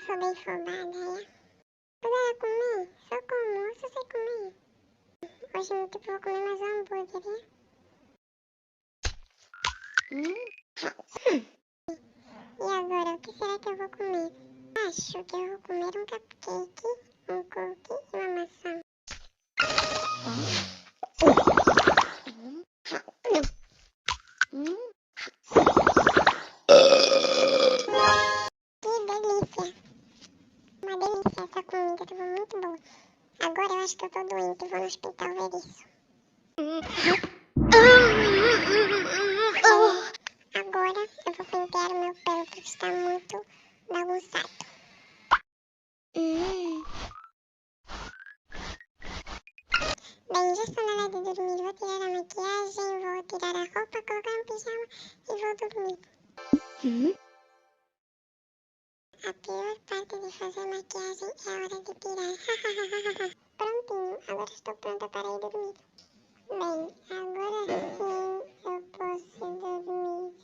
sou bem folgada, é? Quando ela comer, só como, eu só sei comer. Hoje eu tipo, vou comer mais um hambúrguer, E agora, o que será que eu vou comer? Acho que eu vou comer um cupcake, um cookie e uma maçã. Que delícia! Uma delícia essa comida, tava muito boa. Agora eu acho que eu tô doente e vou no hospital ver isso. Agora eu vou pentear o meu pelo porque está muito bagunçado. Bem, já estou na hora de dormir. Vou tirar a maquiagem, vou tirar a roupa, colocar um pijama e vou dormir. A pior parte de fazer maquiagem é a hora de tirar. Prontinho, agora estou pronta para ir dormir. Bem, agora sim eu posso dormir.